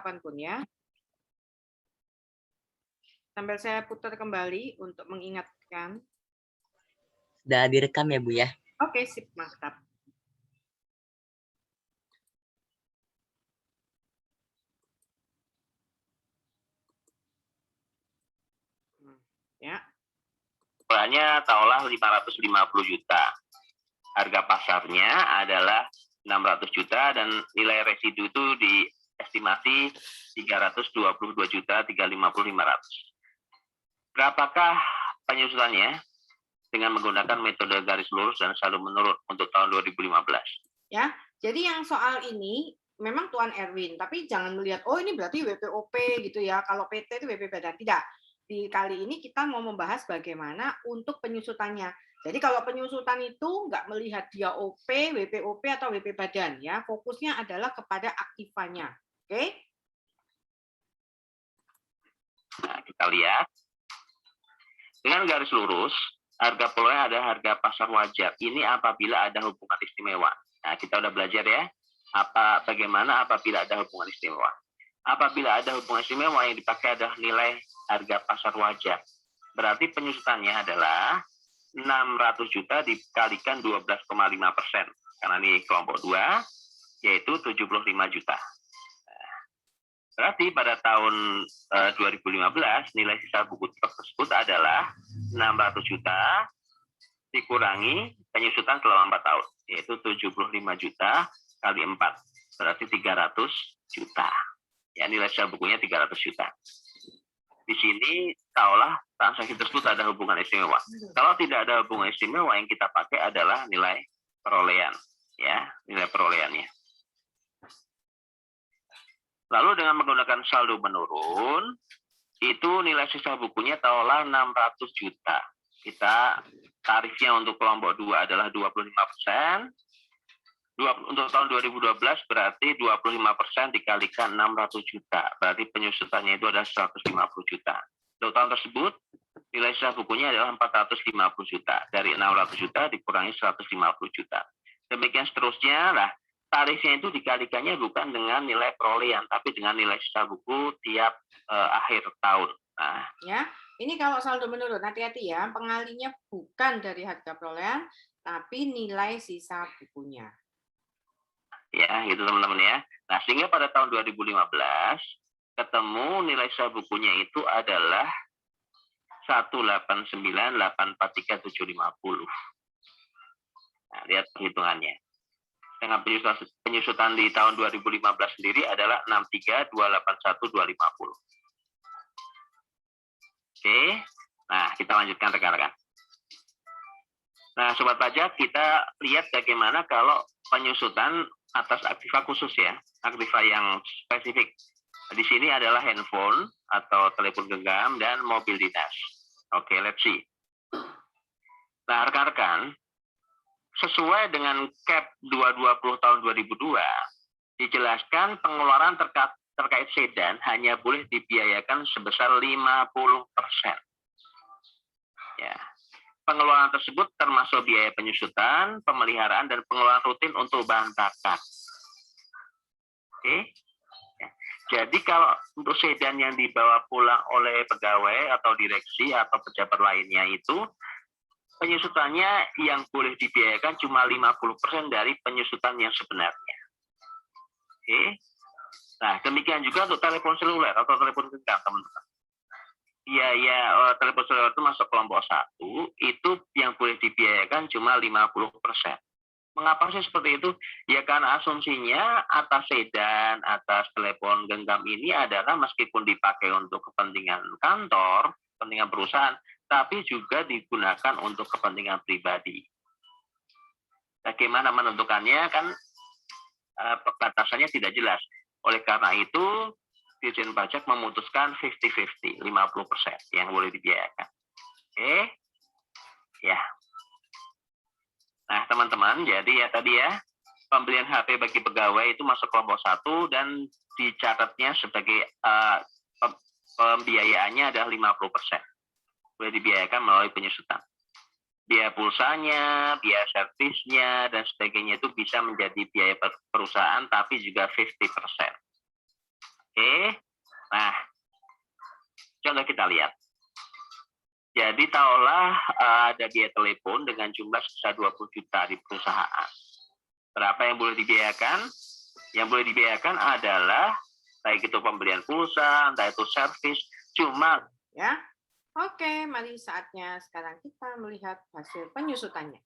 kapanpun ya. Sambil saya putar kembali untuk mengingatkan. Sudah direkam ya, Bu ya? Oke, sip, mantap. Ya. Ukurannya taruhlah 550 juta. Harga pasarnya adalah 600 juta dan nilai residu itu diestimasi 322 juta 350.500. Berapakah penyusutannya dengan menggunakan metode garis lurus dan saldo menurun untuk tahun 2015? Ya, jadi yang soal ini memang Tuan Erwin, tapi jangan melihat oh ini berarti WPOP gitu ya. Kalau PT itu WP badan, tidak. Di kali ini kita mau membahas bagaimana untuk penyusutannya. Jadi kalau penyusutan itu nggak melihat dia OP, WPOP atau WP badan ya, fokusnya adalah kepada aktifanya. Oke? Nah, kita lihat. Dengan garis lurus, harga perolehan ada harga pasar wajar. Ini apabila ada hubungan istimewa. Nah, kita udah belajar ya. Bagaimana apabila ada hubungan istimewa. Apabila ada hubungan istimewa yang dipakai adalah nilai harga pasar wajar. Berarti penyusutannya adalah 600 juta dikalikan 12,5%. Karena ini kelompok 2, yaitu 75 juta. Berarti pada tahun 2015, nilai sisa buku tersebut adalah 600 juta dikurangi penyusutan selama 4 tahun, yaitu 75 juta kali 4. Berarti 300 juta. Ya, nilai sisa bukunya 300 juta. Di sini tahulah transaksi tersebut ada hubungan istimewa. Kalau tidak ada hubungan istimewa, yang kita pakai adalah nilai perolehan, ya, nilai perolehannya. Lalu dengan menggunakan saldo menurun, itu nilai sisa bukunya tahulah 600 juta. Kita tarifnya untuk kelompok 2 adalah 25%. Untuk tahun 2012 berarti 25% dikalikan 600 juta. Berarti penyusutannya itu adalah 150 juta. Untuk tahun tersebut, nilai sisa bukunya adalah 450 juta. Dari 600 juta dikurangi 150 juta. Demikian seterusnya lah. Tarifnya itu dikalikannya bukan dengan nilai perolehan, tapi dengan nilai sisa buku tiap akhir tahun. Nah, ya, ini kalau saldo menurun, hati-hati ya. Pengalinya bukan dari harga perolehan, tapi nilai sisa bukunya. Ya, gitu teman-teman ya. Nah, sehingga pada tahun 2015 ketemu nilai sisa bukunya itu adalah 189.843.750. Nah, lihat perhitungannya. Dengan penyusutan di tahun 2015 sendiri adalah 63.281.250. Oke. Nah, kita lanjutkan rekan-rekan. Nah, Sobat Pajak, kita lihat bagaimana kalau penyusutan atas aktiva khusus ya, aktiva yang spesifik. Di sini adalah handphone atau telepon genggam dan mobil dinas. Oke, let's see. Nah, rekan-rekan, sesuai dengan CAP 220 tahun 2002, dijelaskan pengeluaran terkait sedan hanya boleh dibiayakan sebesar 50%. Ya. Pengeluaran tersebut termasuk biaya penyusutan, pemeliharaan, dan pengeluaran rutin untuk bahan bakar. Oke. Ya. Jadi kalau untuk sedan yang dibawa pulang oleh pegawai atau direksi atau pejabat lainnya itu, penyusutannya yang boleh dibiayakan cuma 50% dari penyusutan yang sebenarnya. Oke. Nah, demikian juga untuk telepon seluler atau telepon genggam, teman-teman. Biaya telepon seluler itu masuk kelompok 1, itu yang boleh dibiayakan cuma 50%. Mengapa sih seperti itu? Ya karena asumsinya atas sedan, atas telepon genggam ini adalah meskipun dipakai untuk kepentingan kantor, kepentingan perusahaan, tapi juga digunakan untuk kepentingan pribadi. Bagaimana menentukannya kan batasannya tidak jelas. Oleh karena itu, Dirjen Pajak memutuskan 50-50, 50% yang boleh dibiayakan. Oke, ya. Nah, teman-teman, jadi ya tadi ya, pembelian HP bagi pegawai itu masuk kelompok 1 dan dicatatnya sebagai pembiayaannya adalah 50%. Boleh dibiayakan melalui penyusutan. Biaya pulsanya, biaya servisnya, dan sebagainya itu bisa menjadi biaya perusahaan, tapi juga 50%. Oke. Nah, contoh kita lihat. Jadi taruhlah ada biaya telepon dengan jumlah sebesar 20 juta di perusahaan. Berapa yang boleh dibiayakan? Yang boleh dibiayakan adalah baik itu pembelian pulsa, entah itu servis, cuma Ya. Oke, mari saatnya sekarang kita melihat hasil penyusutannya.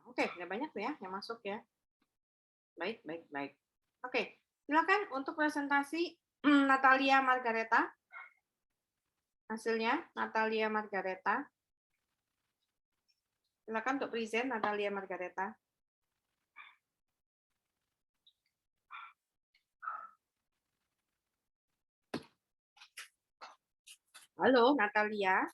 Oke, udah banyak tuh ya yang masuk ya. Baik. Oke, silakan untuk presentasi Natalia Margareta. Hasilnya Natalia Margareta. Silakan untuk present Natalia Margareta. Halo Natalia.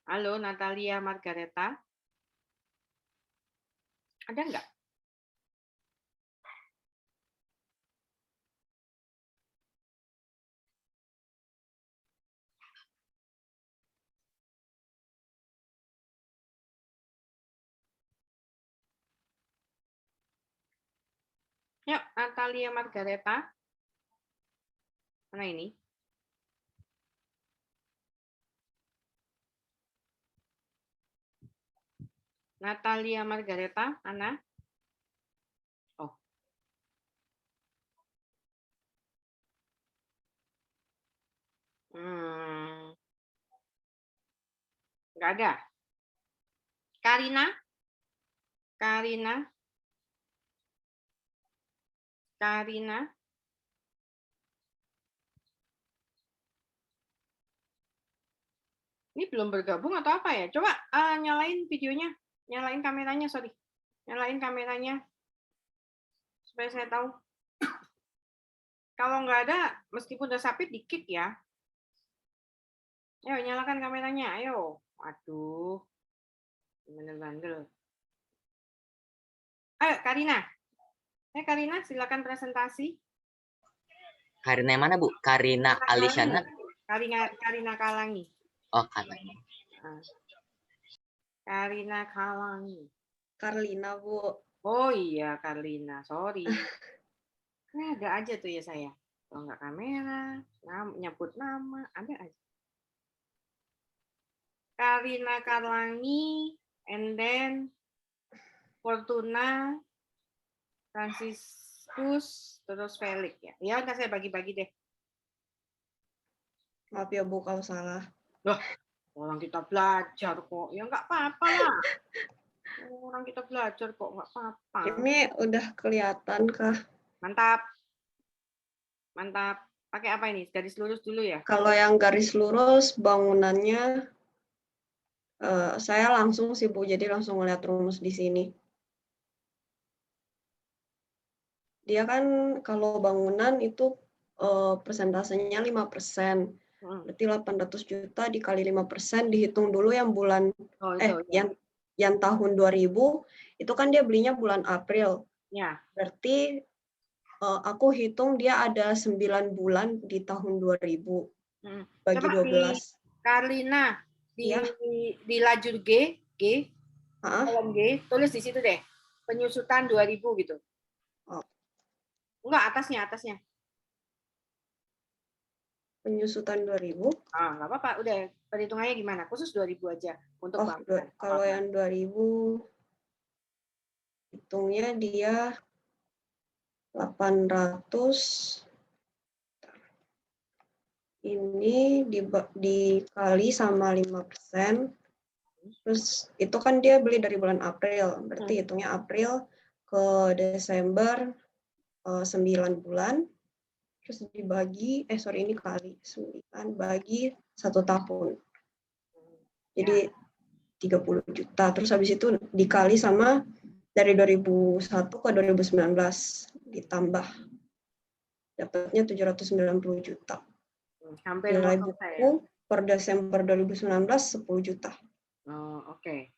Halo Natalia Margareta. Ada nggak? Yuk, Natalia Margareta. Mana ini? Natalia Margareta, Ana. Oh. Nggak ada. Karina. Ini belum bergabung atau apa ya? Coba nyalain videonya, nyalain kameranya, sorry. Nyalain kameranya. Supaya saya tahu. Kalau nggak ada, meskipun udah submit, di-kick ya. Ayo, nyalakan kameranya, ayo. Waduh. Bandel-bandel. Ayo, Karina. Karina, silakan presentasi. Karina yang mana, Bu? Karina Alisyana? Karina Kalangi. Oh, Kalangi. Karina Kalangi. Karlina, Bu. Oh iya, Karlina. Sorry. Ada aja tuh ya saya. Kalau nggak kamera, nyebut nama, ada aja. Karina Kalangi, and then Fortuna, Franciscus, terus Felix ya. Ya udah saya bagi-bagi deh. Maaf ya, Bu, kalau salah. Loh, orang kita belajar kok. Ya nggak apa-apa lah. Orang kita belajar kok, nggak apa-apa. Ini udah kelihatan kah? Mantap. Pakai apa ini? Garis lurus dulu ya? Kalau yang garis lurus bangunannya, saya langsung sih, Bu. Jadi langsung ngeliat rumus di sini. Dia kan kalau bangunan itu persentasenya 5%. Berarti 800 juta dikali 5%, dihitung dulu yang bulan, yang tahun 2000, itu kan dia belinya bulan April. Ya. Berarti aku hitung dia ada 9 bulan di tahun 2000. Bagi coba 12. Karlina, di lajur G, kolom G, tulis di situ deh. Penyusutan 2000 gitu. Oh. Enggak, atasnya. Penyusutan 2000. Nggak apa-apa, udah perhitungannya gimana? Khusus 2000 aja untuk bangunan. Kalau yang 2000 hitungnya dia 800 ini dikali sama 5%. Terus itu kan dia beli dari bulan April, berarti hitungnya April ke Desember 9 bulan. Terus dibagi, ini kali 9 bagi 1 tahun. Jadi 30 juta. Terus habis itu dikali sama dari 2001 ke 2019 ditambah. Dapatnya 790 juta. Hampir nilai buku per Desember 2019 10 juta. Oke.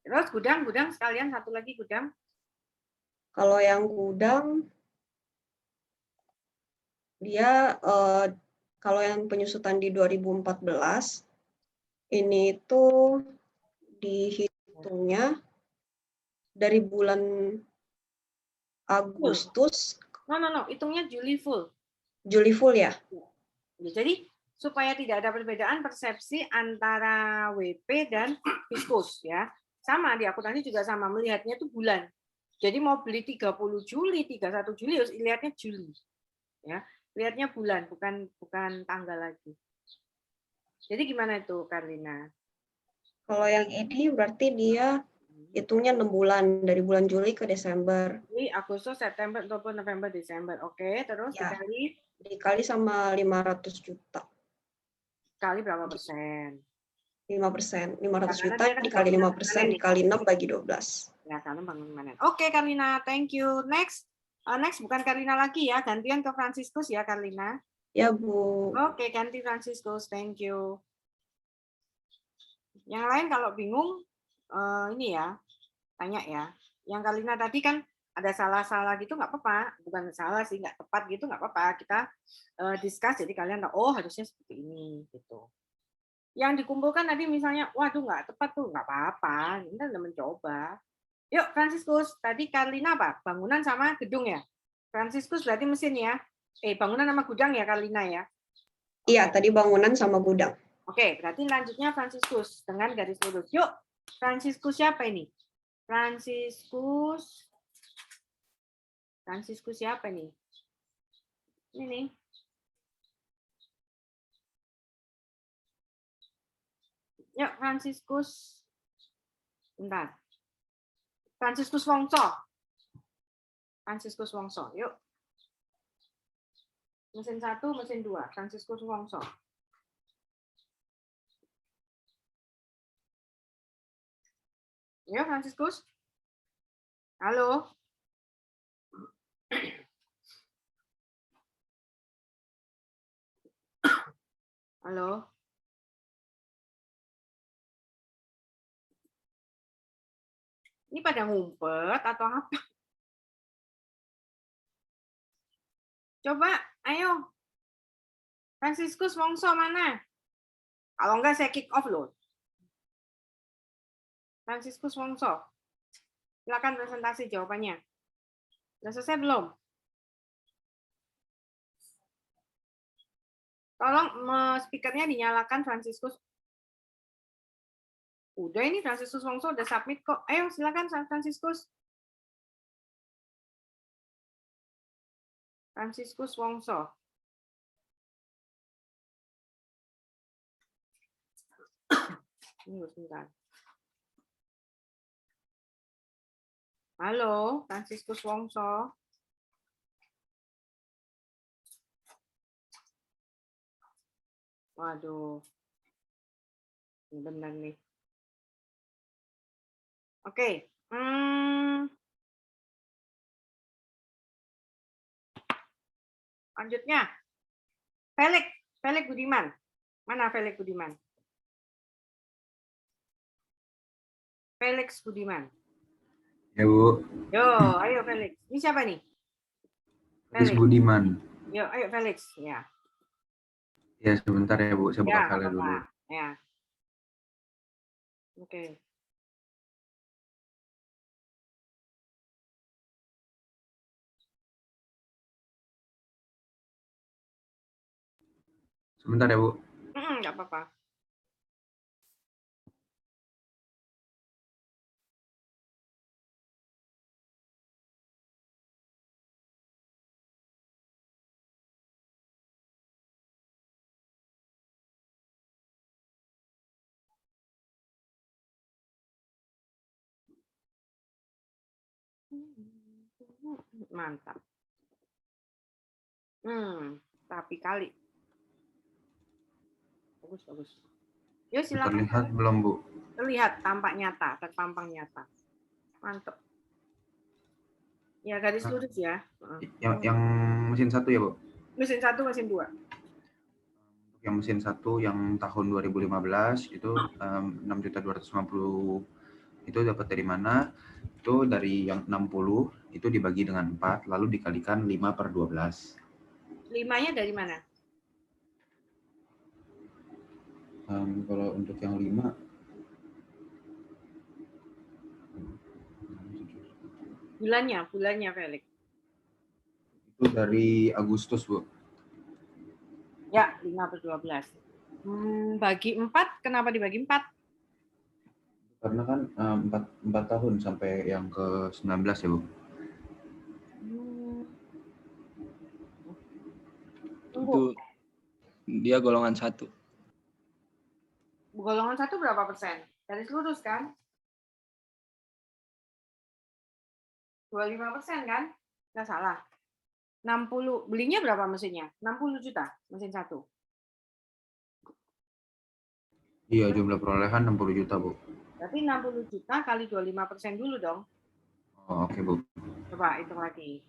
Terus gudang sekalian satu lagi gudang. Kalau yang gudang dia kalau yang penyusutan di 2014 ini itu dihitungnya dari bulan Agustus. No, hitungnya Juli full. Juli full ya? Jadi supaya tidak ada perbedaan persepsi antara WP dan Fiskus ya. Sama di akuntansi juga sama, melihatnya itu bulan. Jadi mau beli 30 Juli, 31 Juli harus lihatnya Juli. Ya, lihatnya bulan bukan tanggal lagi. Jadi gimana itu, Karlina? Kalau yang ini berarti dia hitungnya 6 bulan, dari bulan Juli ke Desember. Jadi Agustus, September, Oktober, November, Desember. Oke, terus ya, dikali sama 500 juta. Kali berapa persen? 5%. 500 juta dikali 5%, dikali 6 bagi 12. Ya, karena bangun mana. Oke, Karlina, thank you. Next bukan Karlina lagi ya, gantian ke Franciscus ya, Karlina. Ya, Bu. Oke, ganti Franciscus, thank you. Yang lain kalau bingung, ini ya, tanya ya. Yang Karlina tadi kan ada salah-salah gitu, nggak apa-apa. Bukan salah sih, nggak tepat gitu, nggak apa-apa. Kita discuss, jadi kalian tahu, oh harusnya seperti ini, gitu. Yang dikumpulkan tadi misalnya, waduh nggak tepat tuh, nggak apa-apa. Kita udah mencoba. Yuk, Franciscus. Tadi Karlina apa? Bangunan sama gedung ya? Franciscus berarti mesin ya? Bangunan sama gudang ya, Karlina ya? Iya, tadi bangunan sama gudang. Oke, berarti lanjutnya Franciscus dengan garis lurus. Yuk, Franciscus siapa ini? Franciscus siapa nih? Ini nih. Yuk, Franciscus. Bentar. Franciscus Wongso. Franciscus Wongso. Yuk. Mesin 1, mesin 2. Franciscus Wongso. Yuk, Franciscus. Halo. Halo. Ini pada ngumpet atau apa? Coba, ayo. Franciscus Wongso mana? Kalau enggak saya kick off loh. Franciscus Wongso. Silakan presentasi jawabannya. Sudah selesai belum? Tolong speakernya dinyalakan, Franciscus. Udah ini Franciscus Wongso udah submit kok. Ayo silakan Franciscus. Franciscus Wongso. Tunggu sebentar. Halo, Franciscus Wongso. Waduh. Ini benar nih. Oke. Lanjutnya. Felix Budiman. Mana Felix Budiman? Felix Budiman. Ya, Bu. Yo, ayo Felix. Ini siapa nih? Felix Budiman. Yo, ayo Felix. Ya. Ya, sebentar ya, Bu. Saya buka file dulu. Ya. Oke. Sebentar ya, Bu. Nggak apa-apa. Mantap. Tapi kali. Bagus. Yuk silakan. Terlihat belum, Bu? Terlihat, tampak nyata, terpampang nyata. Mantap. Ya, garis lurus ya. Yang mesin 1 ya, Bu? Mesin 1, mesin 2. Untuk yang mesin 1 yang tahun 2015 itu 6.250 itu dapat dari mana? Itu dari yang 60 itu dibagi dengan 4 lalu dikalikan 5/12. 5-nya dari mana? Kalau untuk yang 5 bulannya Felix. itu dari Agustus, Bu. Ya, 5/12. Bagi 4, kenapa dibagi 4? Karena kan 4 tahun sampai yang ke-19 ya, Bu. Itu dia golongan 1. Golongan 1 berapa persen? Garis lurus kan? 25% kan? Nggak salah. 60, belinya berapa mesinnya? 60 juta mesin 1. Iya, jumlah perolehan 60 juta, Bu. Berarti 60 juta kali 25% dulu dong. Oh, oke, Bu. Coba hitung lagi.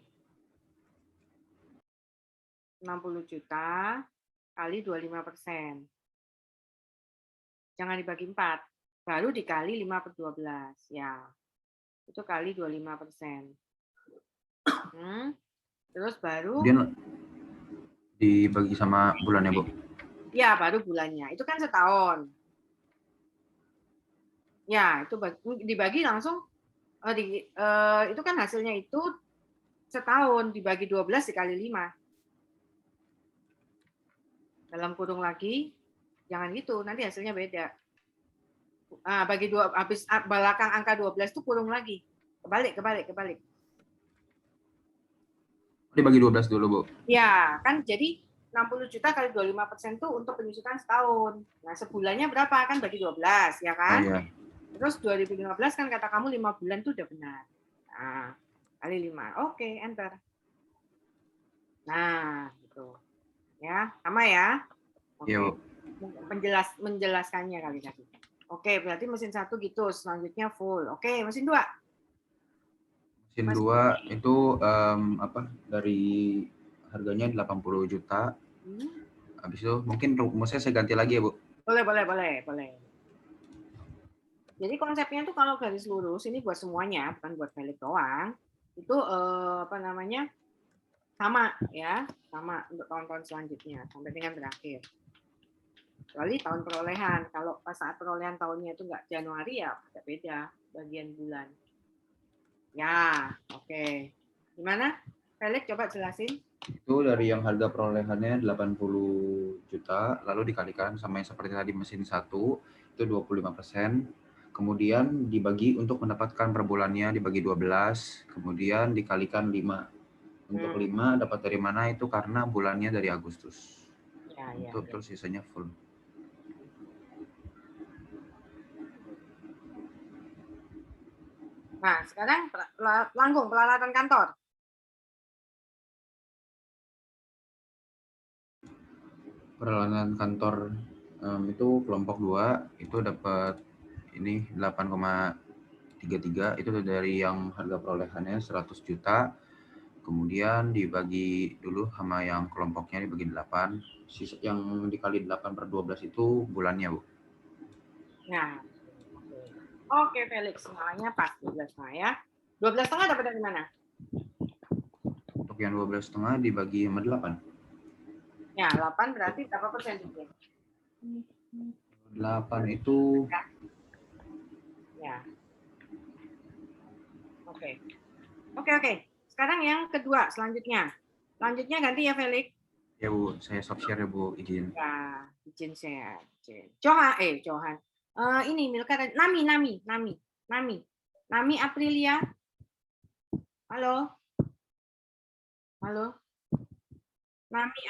60 juta kali 25%. Jangan dibagi 4. Baru dikali 5/12. Ya. Itu kali 25%. Terus baru Kemudian dibagi sama bulannya, Bu. ya, baru bulannya. Itu kan setahun. Ya, itu dibagi langsung itu kan hasilnya itu setahun dibagi 12 dikali 5. Dalam kurung lagi, jangan gitu, nanti hasilnya beda. Bagi 2, habis belakang angka 12 itu kurung lagi. Kebalik. Dibagi 12 dulu, Bu. Ya, kan jadi 60 juta kali 25% itu untuk penyusutan setahun. Nah, sebulannya berapa? Kan bagi 12, ya kan? Oh, iya. Terus 2015 kan kata kamu 5 bulan itu udah benar. Nah, kali 5. Oke, enter. Nah, gitu. Ya, sama ya. Oke. Iya, Bu. Menjelaskannya kali tadi. Oke, berarti mesin 1 gitu, selanjutnya full. Oke, mesin 2. Mesin 2 itu dari harganya 80 juta. Habis itu mungkin rumusnya saya ganti lagi ya, Bu. Boleh. Jadi konsepnya tuh kalau garis lurus ini buat semuanya, bukan buat Felix doang. Itu sama ya, sama untuk tahun-tahun selanjutnya sampai dengan berakhir. Kecuali tahun perolehan. Kalau pas saat perolehan tahunnya itu nggak Januari ya beda bagian bulan. Ya, oke. Gimana? Felix coba jelasin. Itu dari yang harga perolehannya 80 juta, lalu dikalikan sama yang seperti tadi mesin 1, itu 25%. Kemudian dibagi untuk mendapatkan per bulannya dibagi 12, kemudian dikalikan 5. Untuk 5 dapat dari mana itu karena bulannya dari Agustus. Terus sisanya full. Nah, sekarang Langgung, peralatan kantor. Peralatan kantor itu kelompok 2, itu dapat ini 8,33, itu dari yang harga perolehannya 100 juta. Kemudian dibagi dulu sama yang kelompoknya dibagi 8. Sisa yang dikali 8/12 itu bulannya, Bu. Nah, oke Felix, semuanya pas 12 ya. 12,5 dapat dari mana? Untuk yang 12,5 dibagi sama 8. Ya, 8 berarti berapa persen itu? 8 itu ya. Oke. Sekarang yang kedua, selanjutnya ganti ya Felix. Ya, Bu, saya stop share ya, Bu, izin. Ya, izin share. Johan. Ini Milka, Nami Aprilia. Halo. Nami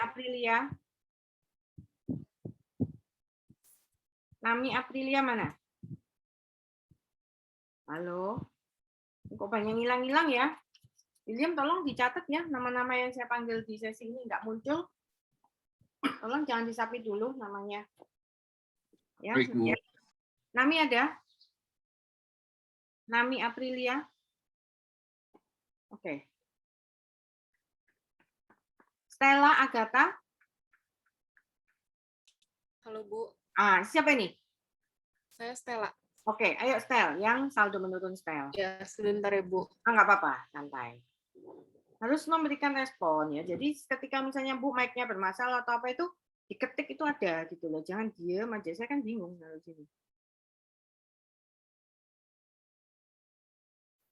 Aprilia mana? Halo. Kok banyak ngilang-ngilang ya? William, tolong dicatat ya nama-nama yang saya panggil di sesi ini nggak muncul. Tolong jangan disubmit dulu namanya. Ya. Nami ada? Nami Aprilia. Oke. Stella Agatha. Halo, Bu. Siapa ini? Saya Stella. Oke, ayo Stel, yang saldo menurun Stel. Ya, sebentar ya, Bu. Nggak apa-apa, santai. Harus memberikan respon ya. Jadi ketika misalnya Bu mic-nya bermasalah atau apa itu, Diketik itu ada gitu loh. Jangan diam aja. Saya kan bingung kalau sini.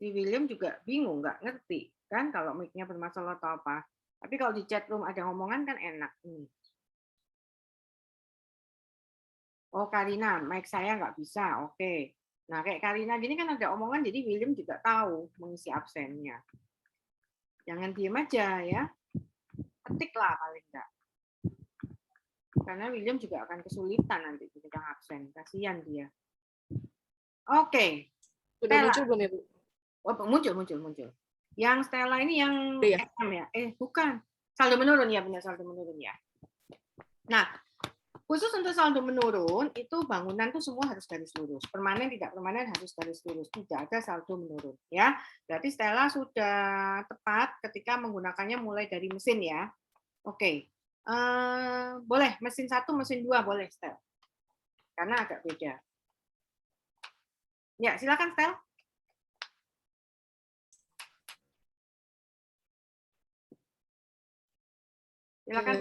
Si William juga bingung, nggak ngerti kan kalau mic-nya bermasalah atau apa. Tapi kalau di chat room ada ngomongan kan enak. Oh Karina, mic saya nggak bisa. Oke. Nah kayak Karina gini kan ada omongan, jadi William juga tahu mengisi absennya. Jangan diem aja ya. Ketiklah paling enggak. Karena William juga akan kesulitan nanti ketika absen. Kasihan dia. Oke. Sudah Stella. muncul belum ya, Bu? Oh, muncul. Yang Stella ini yang Iya. SM ya? Bukan. Saldo menurun ya, benar saldo menurun ya. Nah, khusus untuk saldo menurun, itu bangunan tuh semua harus garis lurus. Permanen, tidak permanen harus garis lurus. Tidak ada saldo menurun. Ya, berarti Stella sudah tepat ketika menggunakannya mulai dari mesin ya. Oke. Boleh, mesin 1, mesin 2 boleh, Stella. Karena agak beda. Ya, silakan, Stella. Silakan.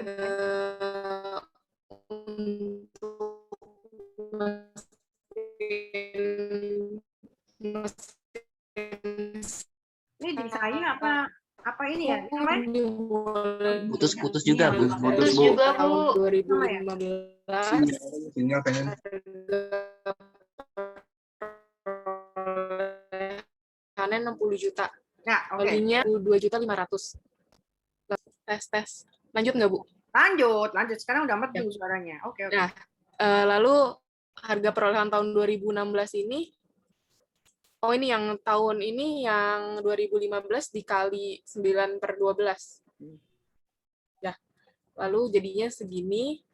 Ini di saya apa ini ya? Putus-putus juga, Bu. Putus juga, Bu. 2015. Sinyal pengen. Perolehannya 60 juta. Ya, oke. Balinya 2.500.000. Tes. Lanjut nggak, Bu? Lanjut. Sekarang udah merdu suaranya. Oke. Nah, lalu harga perolehan tahun 2016 ini, ini yang tahun ini yang 2015 dikali 9/12. Nah, lalu jadinya segini.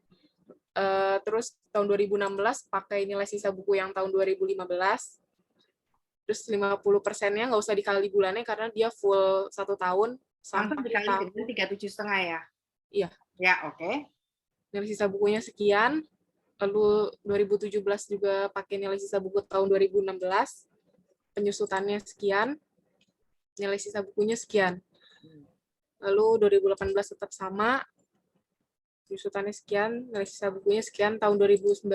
Terus tahun 2016 pakai nilai sisa buku yang tahun 2015. Terus 50%-nya nggak usah dikali bulannya karena dia full 1 tahun. Langsung dikali dengan 37,5 ya? Iya. Ya, oke. Nilai sisa bukunya sekian. Lalu 2017 juga pakai nilai sisa buku tahun 2016. Penyusutannya sekian. Nilai sisa bukunya sekian. Lalu 2018 tetap sama. Penyusutannya sekian. Nilai sisa bukunya sekian. Tahun 2019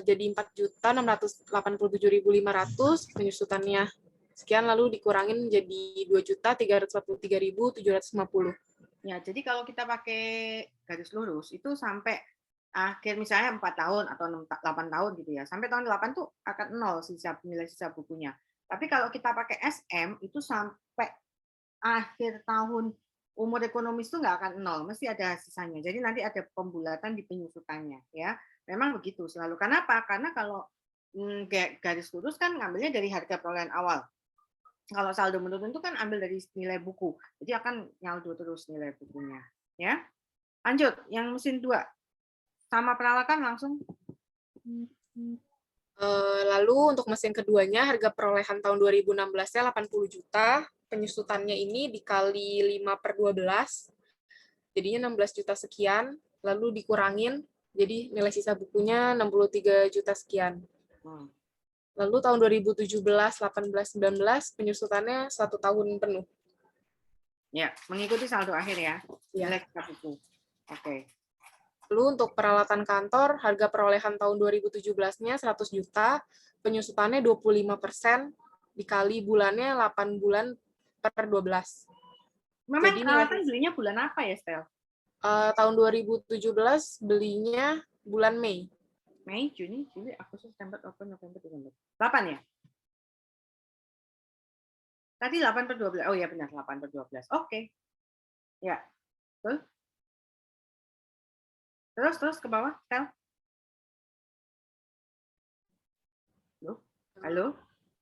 jadi 4.687.500, penyusutannya sekian, lalu dikurangin jadi 2.343.750. Ya, jadi kalau kita pakai garis lurus itu sampai akhir misalnya 4 tahun atau 8 tahun gitu ya. Sampai tahun 8 tuh akan 0 nilai sisa bukunya. Tapi kalau kita pakai SM itu sampai akhir tahun umur ekonomis itu nggak akan 0, mesti ada sisanya. Jadi nanti ada pembulatan di penyusutannya ya. Memang begitu selalu. Kenapa? Karena kalau garis lurus kan ngambilnya dari harga perolehan awal. Kalau saldo menurun itu kan ambil dari nilai buku. Jadi akan nyaldo terus nilai bukunya. Ya. Lanjut, yang mesin 2. Sama peralatan langsung. Lalu untuk mesin keduanya, harga perolehan tahun 2016-nya 80 juta. Penyusutannya ini dikali 5/12. Jadinya 16 juta sekian. Lalu dikurangin. Jadi nilai sisa bukunya 63 juta sekian. Lalu tahun 2017, 18, 19 penyusutannya 1 tahun penuh. Ya, mengikuti saldo akhir ya. Ya. Nilai sisa buku. Oke. Lalu untuk peralatan kantor, harga perolehan tahun 2017-nya 100 juta, penyusutannya 25%, dikali bulannya 8 bulan per 12. Memang peralatan belinya bulan apa ya, Stel? Tahun 2017 belinya bulan Mei. Mei, Juni, Juli, Agustus, September, Oktober, November, Desember. 8 ya? Tadi 8/12. Oh ya benar, 8/12. Oke. Ya. Betul. Terus ke bawah, Stel. Halo?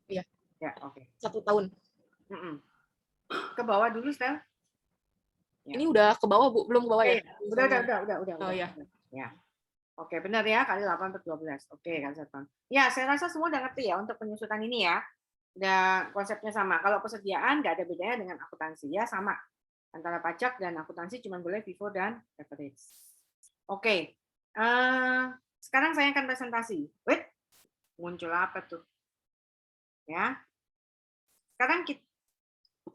Iya. Ya, oke. 1 tahun. Ke bawah dulu, Stel. Ya. Ini udah ke bawah, Bu? Belum ke bawah ya? Udah. Oh ya. Ya. Oke, benar ya, kali 8/12. Oke, kan Seton. Ya, saya rasa semua udah ngerti ya untuk penyusutan ini ya. Udah konsepnya sama. Kalau persediaan nggak ada bedanya dengan akuntansi ya, sama. Antara pajak dan akuntansi cuma boleh FIFO dan average. Oke. Sekarang saya akan presentasi. Wait. Muncul apa tuh? Ya. Sekarang kita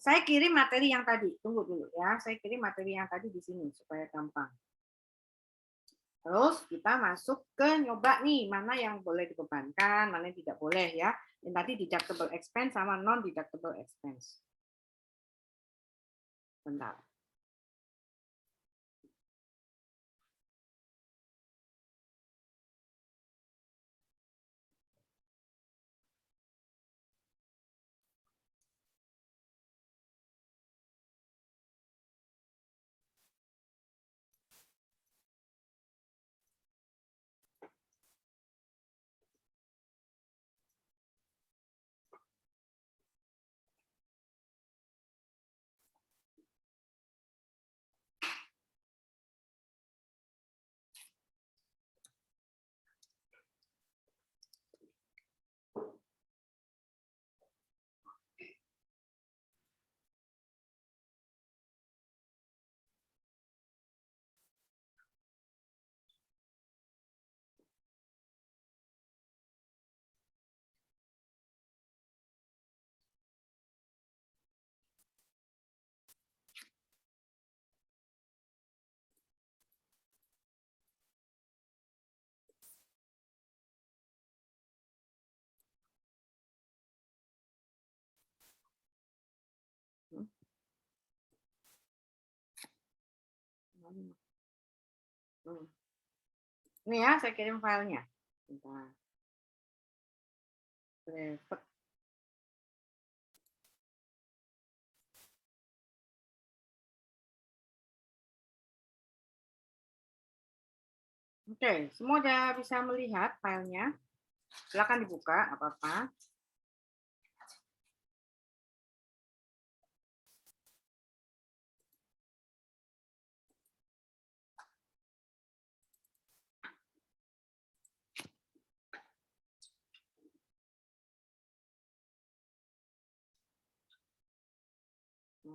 Saya kirim materi yang tadi. Tunggu dulu ya. Saya kirim materi yang tadi di sini supaya gampang. Terus kita masuk ke nyoba nih, mana yang boleh dibebankan, mana yang tidak boleh ya. Yang tadi deductible expense sama non deductible expense. Bentar. Ini ya, saya kirim filenya. Bentar. Private. Oke, semua sudah bisa melihat filenya. Silakan dibuka, apa-apa.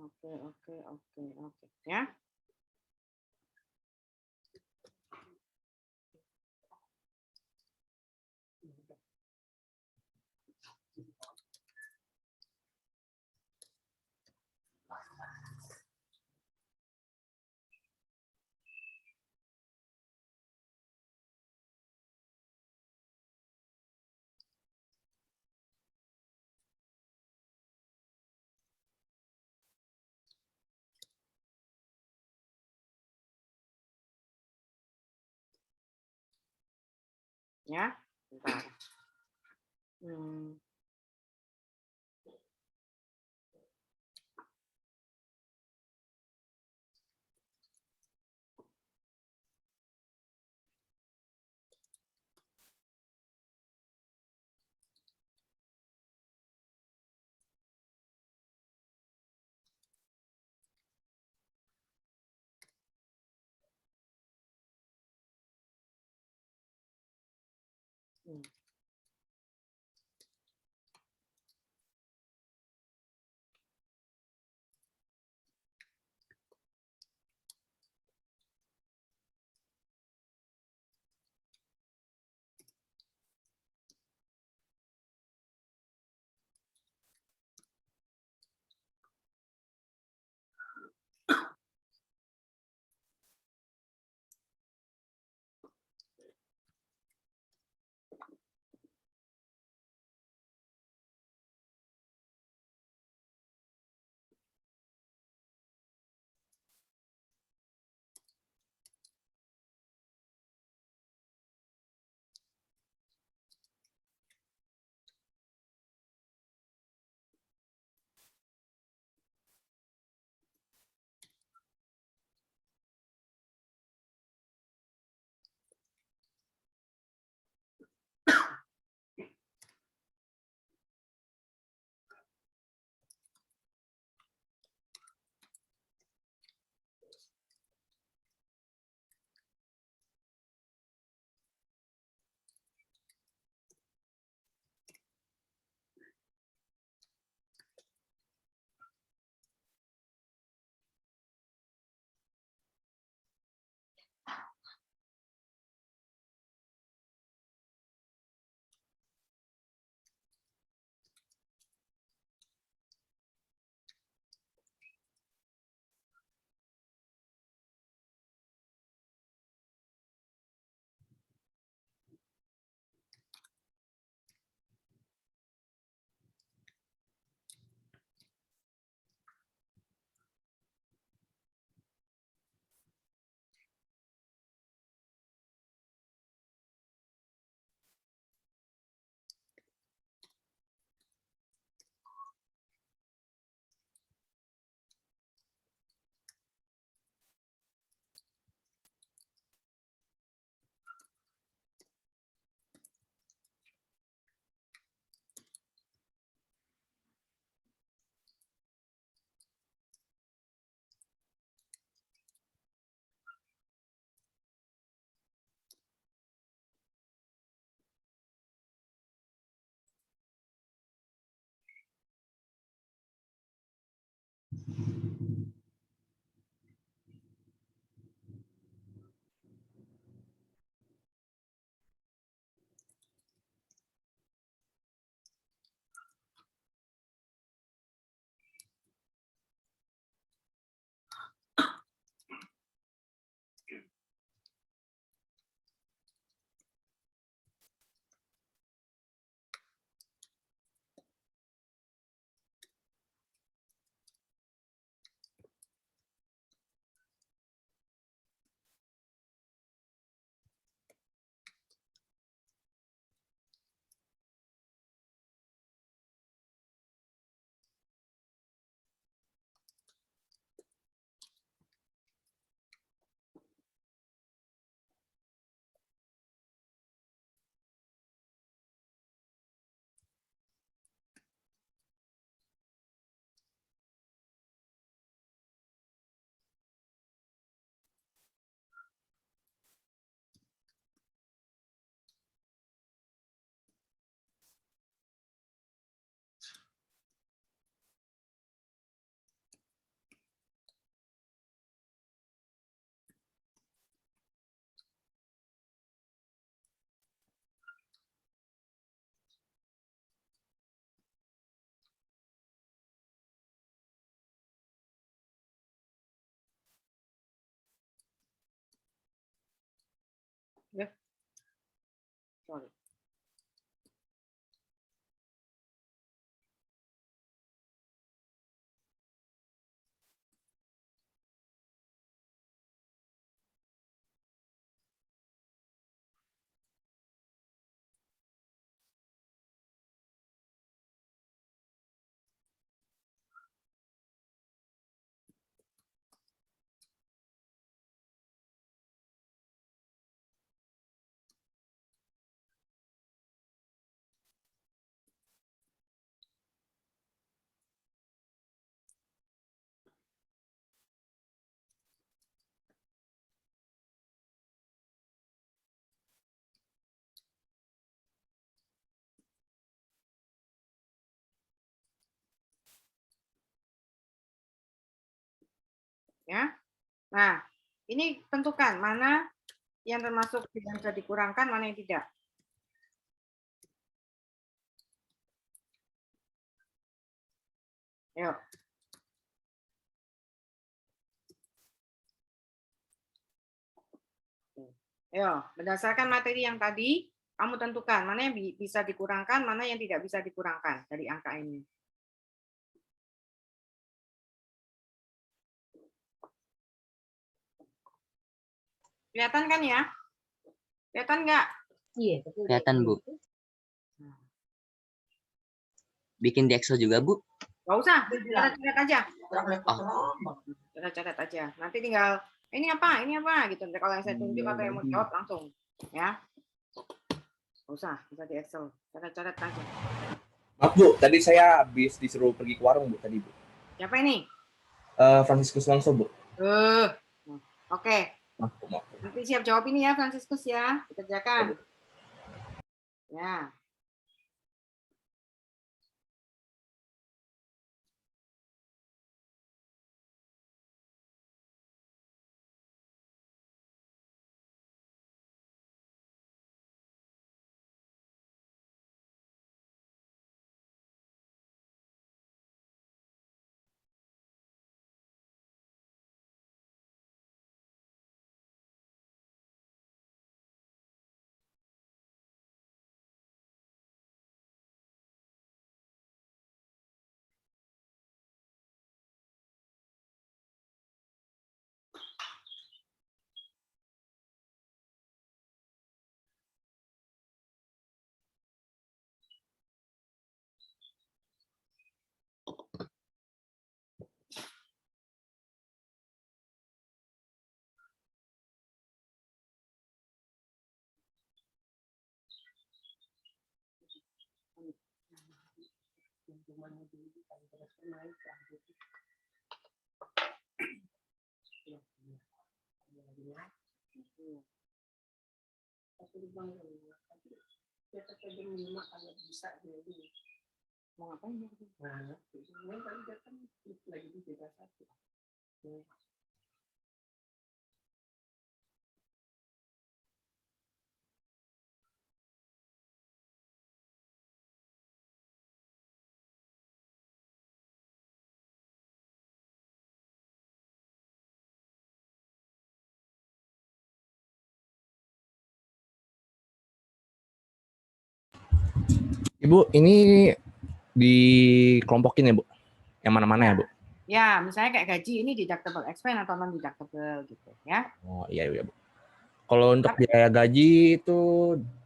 Oke. Ya. Ya. Bentar. Ya. Sorry. Ya. Nah, ini tentukan mana yang termasuk yang bisa dikurangkan, mana yang tidak. Yuk. Ayo, berdasarkan materi yang tadi, kamu tentukan mana yang bisa dikurangkan, mana yang tidak bisa dikurangkan dari angka ini. Kelihatan kan ya? Kelihatan nggak? Iya. Kelihatan, Bu. Bikin di Excel juga, Bu? Nggak usah, catat aja. Oh. Catat aja. Nanti tinggal, ini apa gitu. Nanti kalau yang saya tunjuk atau yang mau jawab langsung. Ya. Nggak usah, bisa di Excel. Catat aja. Maaf, Bu. Tadi saya habis disuruh pergi ke warung, Bu. Tadi, Bu. Siapa ini? Franciscus Wangso, Bu. Oke. Maaf. Nanti siap jawab ini ya, Franciscus ya. Dikerjakan. Ya. Mau ngapain ya? Lagi di beda satu. Ibu, ini dikelompokin ya, Bu? Yang mana-mana ya, Bu? Ya, misalnya kayak gaji ini deductible expense atau non deductible gitu ya. Oh, iya, Bu. Kalau untuk biaya gaji itu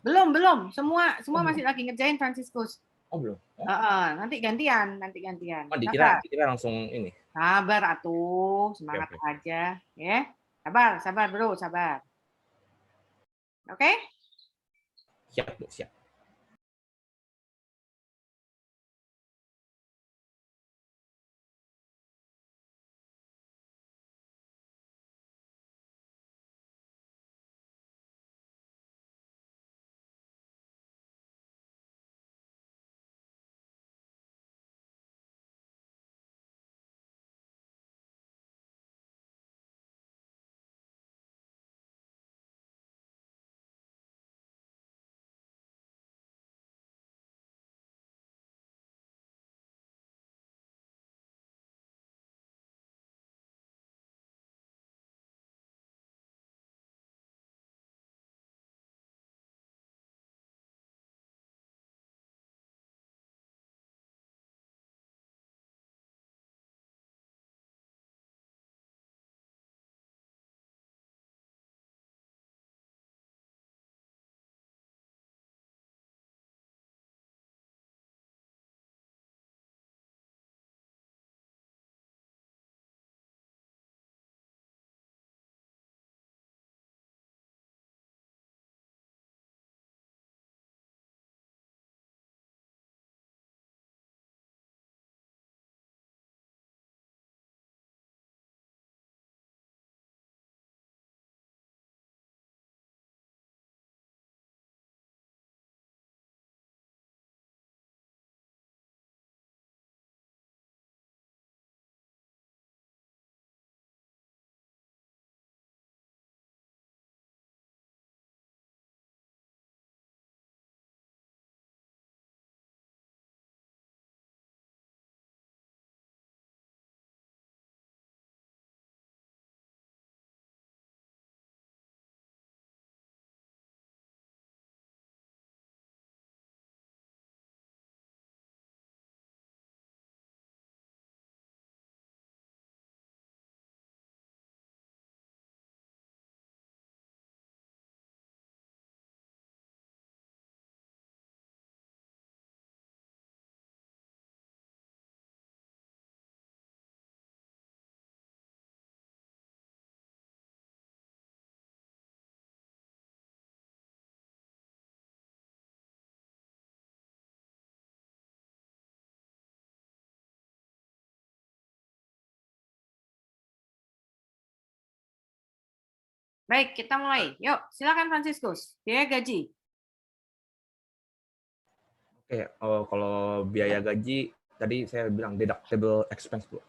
belum. Semua masih lagi ngerjain Franciscus. Oh, belum. Nanti gantian. Oh, dikira langsung ini. Sabar atuh, semangat aja, ya. Sabar, Bro, sabar. Oke? Siap, Bu, siap. Baik, kita mulai. Yuk, silakan Franciscus. Biaya gaji. Oke, kalau biaya gaji tadi saya bilang deductible expense, Bu.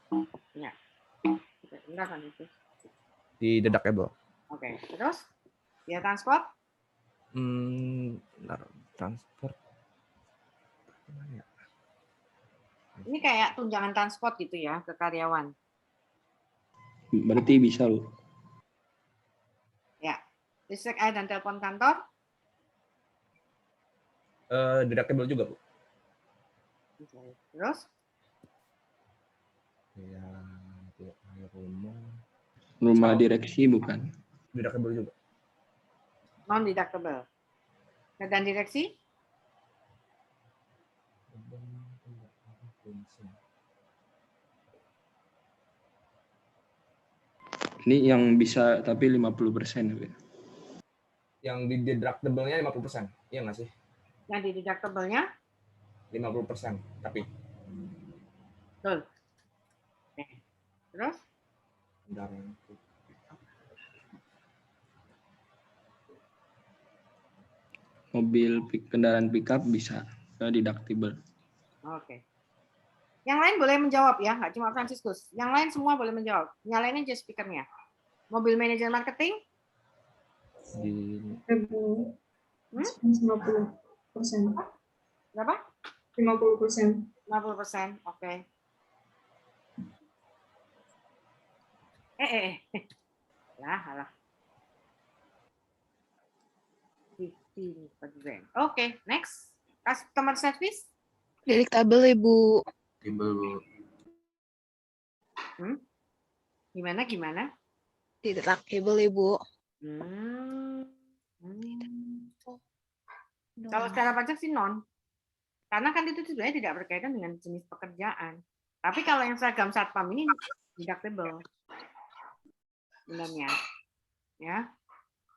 Ya. Bentar, Franciscus. Di deductible. Oke, terus biaya transport? Bentar, transport. Ini kayak tunjangan transport gitu ya ke karyawan. Berarti bisa, Bu. Ya. Listrik, air, dan telepon kantor? Deductible juga, Bu. Terus? Ya, rumah. Rumah direksi bukan? Deductible juga. Non-deductible. Dan direksi? Ini yang bisa tapi 50%. Bu. Yang di deductible-nya 50%. Iya nggak sih? Yang di deductible-nya? 50%, tapi. Betul. Oke. Terus? Mobil kendaraan pickup bisa deductible. Oke. Yang lain boleh menjawab ya, nggak cuma Franciscus. Yang lain semua boleh menjawab. Nyalain aja speakernya. Mobil manajer marketing? Di 50%. Berapa? 50%. 50%. Oke. Lah. 15%. Oke, next. Customer service? Deductible, Ibu. Timbul, Bu. Gimana? Deductible, Ibu. Kalau secara pajak sih non. Karena kan itu sebenarnya tidak berkaitan dengan jenis pekerjaan. Tapi kalau yang seragam satpam ini deductible. Sebenarnya. Ya.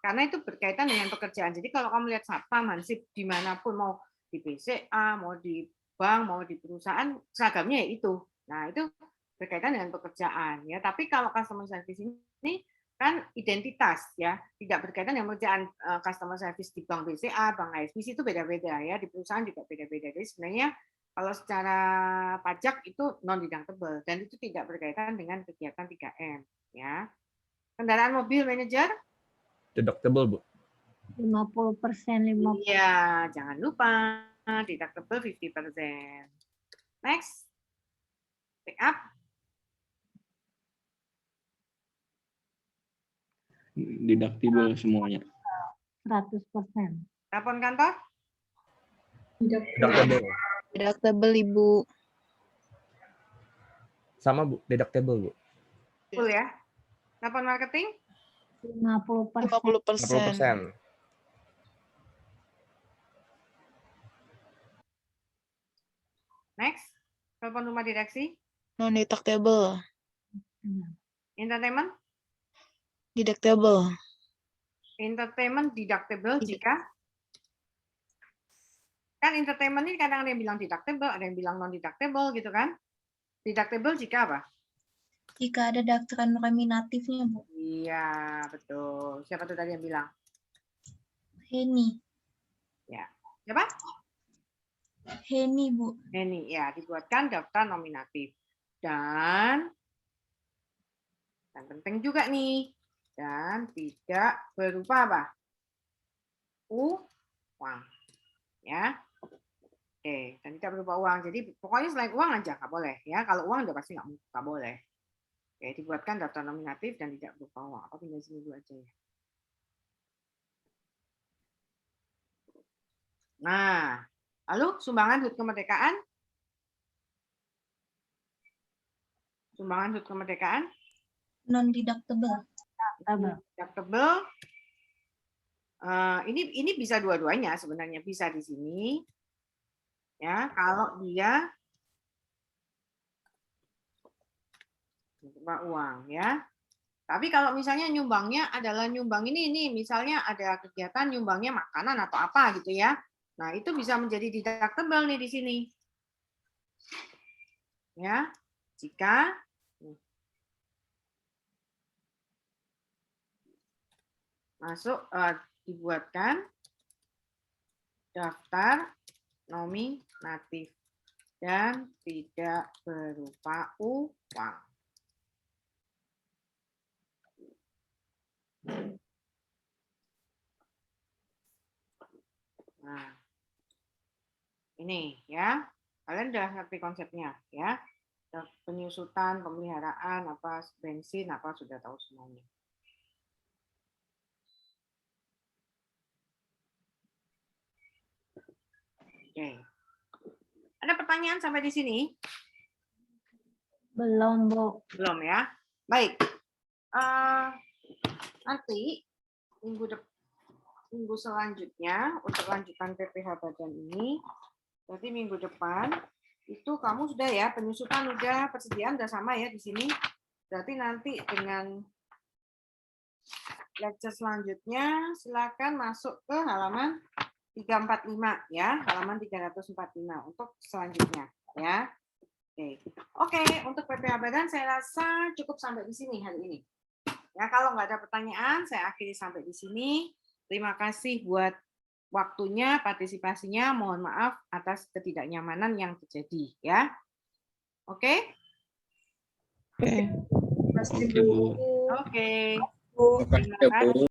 Karena itu berkaitan dengan pekerjaan. Jadi kalau kamu lihat satpam, hansip dimanapun, mau di BCA, mau di bank, mau di perusahaan, seragamnya ya itu. Nah, itu berkaitan dengan pekerjaan. Ya. Tapi kalau customer service ini kan identitas, ya, tidak berkaitan dengan pekerjaan. Customer service di bank BCA, bank HSBC itu beda-beda, ya, di perusahaan juga beda-beda. Jadi sebenarnya kalau secara pajak itu non deductible dan itu tidak berkaitan dengan kegiatan 3M, ya. Kendaraan mobil manajer? Deductible, Bu. 50%. Iya, jangan lupa deductible 50%. Next. Pick up. Deductible semuanya. 100%. Telepon kantor? Deductible. Deductible, Ibu. Sama, Bu. Deductible, Bu. Full ya. Telepon marketing? 50%. 50%. 50%. Next. Telepon rumah direksi? Non-deductible. Entertainment? Deductible. Entertainment deductible jika? Kan entertainment ini kadang ada yang bilang deductible, ada yang bilang non-deductible gitu kan. Deductible jika apa? Jika ada daftaran nominatifnya, Bu. Iya, betul. Siapa tuh tadi yang bilang? Heni. Ya. Siapa? Heni, Bu. Heni, ya, dibuatkan daftar nominatif. Dan penting juga nih, dan tidak berupa apa? Uang. Ya. Oke, dan tidak berupa uang. Jadi pokoknya selain uang aja nggak boleh. Ya, kalau uang udah pasti nggak boleh. Oke, dibuatkan daftar nominatif dan tidak berupa uang. Apa pindah sini dulu aja ya. Nah, lalu sumbangan HUT kemerdekaan? Sumbangan HUT kemerdekaan? Non-deductible. Deductible. Ini bisa dua-duanya sebenarnya, bisa di sini. Ya, kalau dia berupa uang ya. Tapi kalau misalnya nyumbangnya adalah nyumbang ini misalnya ada kegiatan nyumbangnya makanan atau apa gitu ya. Nah, itu bisa menjadi deductible nih di sini. Ya. Jika dibuatkan daftar nominatif dan tidak berupa uang. Nah, ini ya, kalian udah ngerti konsepnya ya. Penyusutan, pemeliharaan, apa bensin, apa sudah tahu semuanya. Oke. Ada pertanyaan sampai di sini? Belum, Bu. Belum ya. Baik. Nanti minggu selanjutnya untuk lanjutan PPH badan ini, berarti minggu depan itu kamu sudah ya penyusutan udah, persediaan udah sama ya di sini. Berarti nanti dengan lecture selanjutnya silakan masuk ke halaman 345 ya, halaman 345 untuk selanjutnya ya. Oke, untuk PPH badan saya rasa cukup sampai di sini hari ini. Ya, kalau nggak ada pertanyaan, saya akhiri sampai di sini. Terima kasih buat waktunya, partisipasinya. Mohon maaf atas ketidaknyamanan yang terjadi ya. Oke? Oke, Bu. Oke. Terima kasih, Bu.